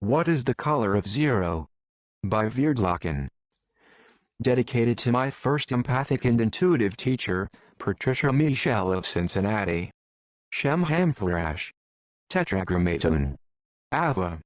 What is the color of zero? By Veerdlocken. Dedicated to my first empathic and intuitive teacher, Patricia Michelle of Cincinnati. Shem Hamfarash. Tetragrammaton. ABBA.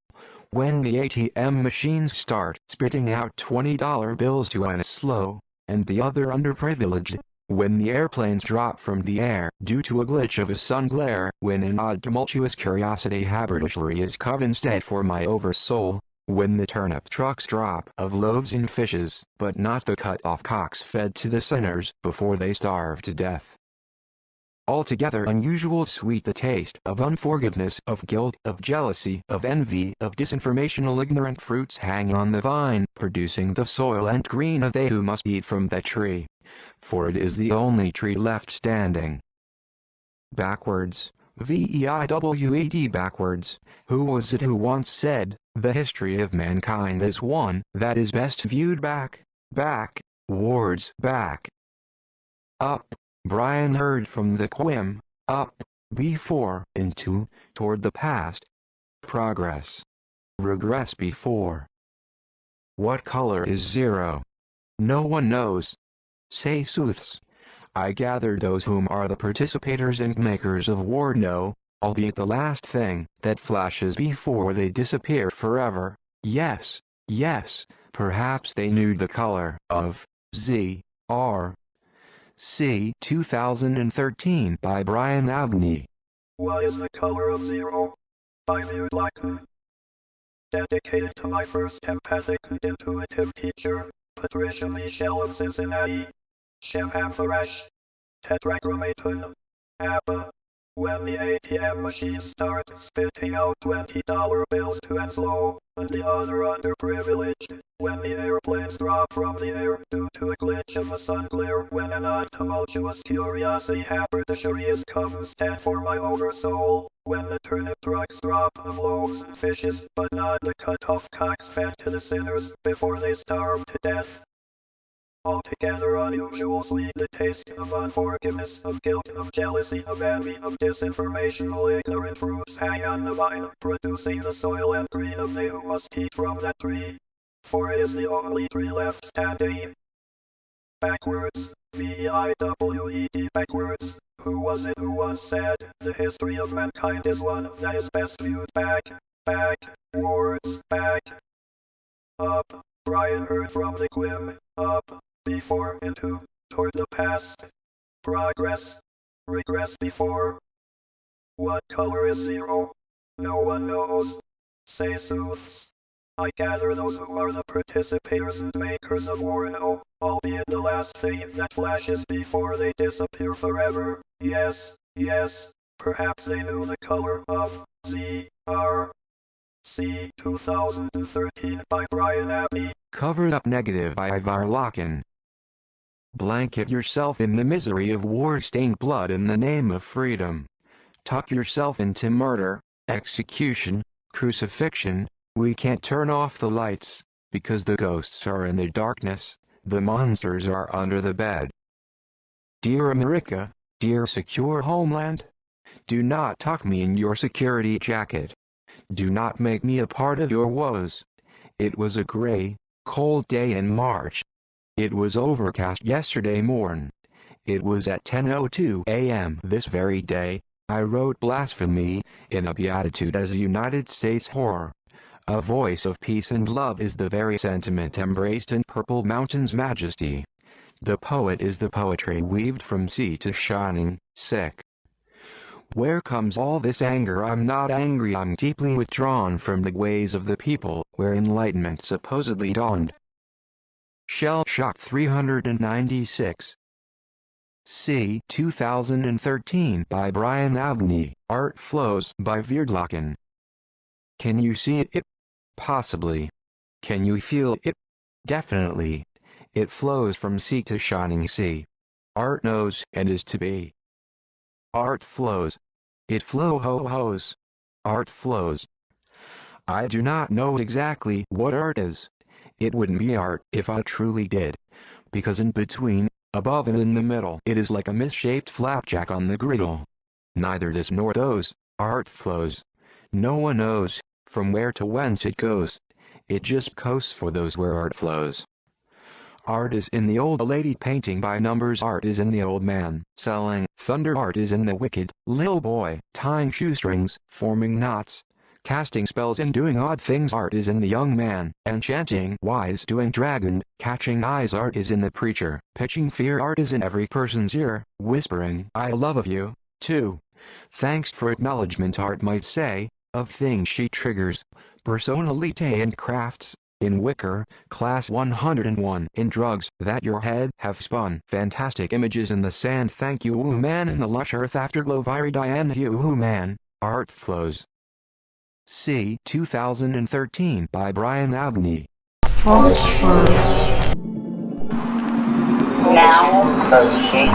When the ATM machines start spitting out $20 bills to one is slow, and the other underprivileged. When the airplanes drop from the air due to a glitch of a sun glare. When an odd tumultuous curiosity haberdashery is cove instead for my oversoul. When the turnip trucks drop of loaves and fishes, but not the cut-off cocks fed to the sinners before they starve to death. Altogether unusual sweet the taste of unforgiveness, of guilt, of jealousy, of envy, of disinformational ignorant fruits hang on the vine, producing the soil and green of they who must eat from that tree. For it is the only tree left standing. Backwards, VEIWED backwards, who was it who once said, the history of mankind is one that is best viewed backwards, back. Up, Bryan heard from the Quim, up, before, into, toward the past. Progress. Regress before. What color is zero? No one knows. Say sooths. I gather those whom are the participators and makers of war know, albeit the last thing that flashes before they disappear forever. Yes, perhaps they knew the color of Z.R. C. 2013 by Bryan Abney. What is the color of zero? By Veerdlocken. Dedicated to my first empathic and intuitive teacher, Patricia Michelle of Cincinnati. Shem Hamfarash. Tetragrammaton. ABBA. When the ATM machines start spitting out $20 bills to and slow, and the other underprivileged. When the airplanes drop from the air due to a glitch of a sun glare. When an odd tumultuous curiosity haberdashery is come instead for my oversoul. When the turnip trucks drop of loaves and fishes, but not the cut-off cocks fed to the sinners before they starve to death. Altogether unusual sweet the taste of unforgiveness, of guilt, of jealousy, of envy, of disinformational ignorant fruits hang on the vine, producing the soil and green of they who must eat from that tree. For it is the only tree left standing. Backwards, VEIWED backwards, who was it who once said, the history of mankind is one that is best viewed backwards, back. Up, Bryan heard from the Quim, up, before, into, toward the past. Progress, regress before. What color is zero? No one knows. Say sooths. I gather those who are the participators and makers of war know, albeit the last thing that flashes before they disappear forever. Yes, perhaps they knew the color of Z.R. C. 2013 by Bryan Abney. Covered up negative by Veerdlocken. Blanket yourself in the misery of war-stained blood in the name of freedom. Tuck yourself into murder, execution, crucifixion. We can't turn off the lights, because the ghosts are in the darkness, the monsters are under the bed. Dear America, dear secure homeland, do not tuck me in your security jacket. Do not make me a part of your woes. It was a gray, cold day in March. It was overcast yesterday morn. It was at 10:02 a.m. this very day, I wrote blasphemy, in a beatitude as a United States whore. A voice of peace and love is the very sentiment embraced in Purple Mountain's majesty. The poet is the poetry weaved from sea to shining, sick. Where comes all this anger? I'm not angry, I'm deeply withdrawn from the ways of the people where enlightenment supposedly dawned. Shell Shock 396. C. 2013 by Bryan Abney. Art Flows by Veerdlocken. Can you see it? Possibly. Can you feel it? Definitely. It flows from sea to shining sea. Art knows and is to be. Art flows. It flows. Art flows. I do not know exactly what art is. It wouldn't be art if I truly did. Because in between, above and in the middle, it is like a misshaped flapjack on the griddle. Neither this nor those, art flows. No one knows, from where to whence it goes. It just coasts for those where art flows. Art is in the old lady painting by numbers. Art is in the old man selling thunder. Art is in the wicked little boy tying shoestrings, forming knots, casting spells and doing odd things. Art is in the young man enchanting wise, doing dragon catching eyes. Art is in the preacher pitching fear. Art is in every person's ear, whispering I love of you, too. Thanks for acknowledgement, art might say, of things she triggers, personalite and crafts. In wicker, class 101. In drugs that your head have spun. Fantastic images in the sand. Thank you, man. In the lush earth afterglow. Viridian you, man. Art flows. C. 2013 by Bryan Abney. Now approaching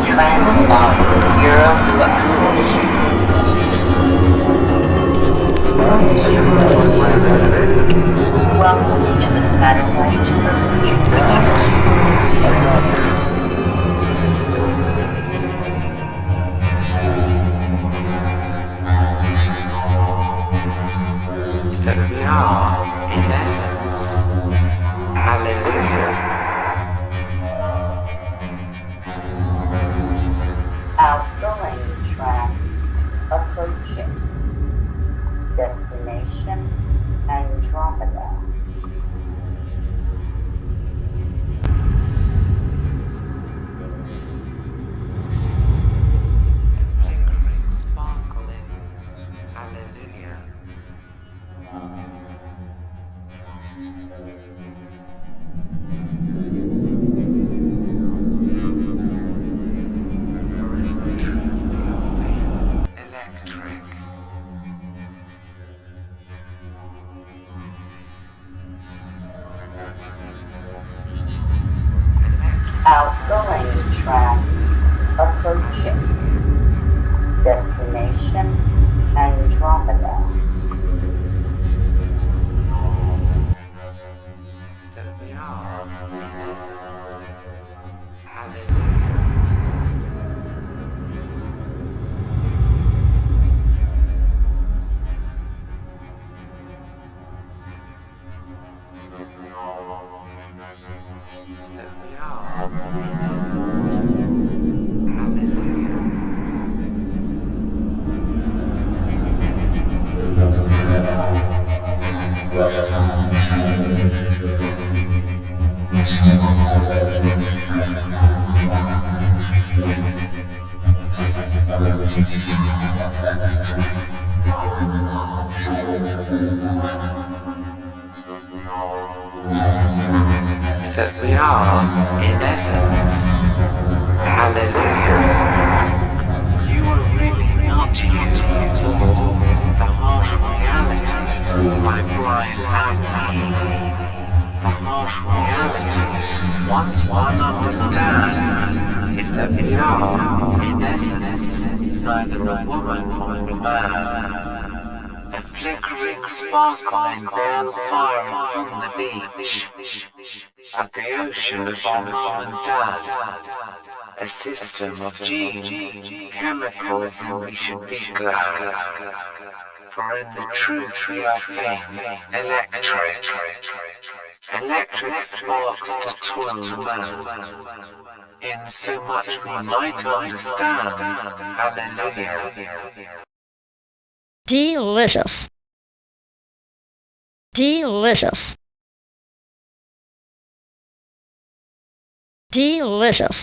Transmog Welcome in the satellite that we are, in essence. Hallelujah. Outgoing trans approaching. Destination Andromeda. Flickering, sparkling. Hallelujah. Electric. Outgoing trans approaching. Destination Andromeda. That we are, in essence. Hallelujah. That we are, in essence. Hallelujah. That we are, in essence. Hallelujah. You are really not you. The harsh reality by Bryan Abney. The harsh reality once one understands is that we are, in essence, neither a woman nor a man. A flickering sparkle and then fire upon the beach. At the ocean of our mom and dad. A system of genes, chemicals, and we should be glad. For in the truth we are fame, electric. Electric sparks to toil the man. In so much we might understand. Hallelujah. Delicious. Delicious. Delicious.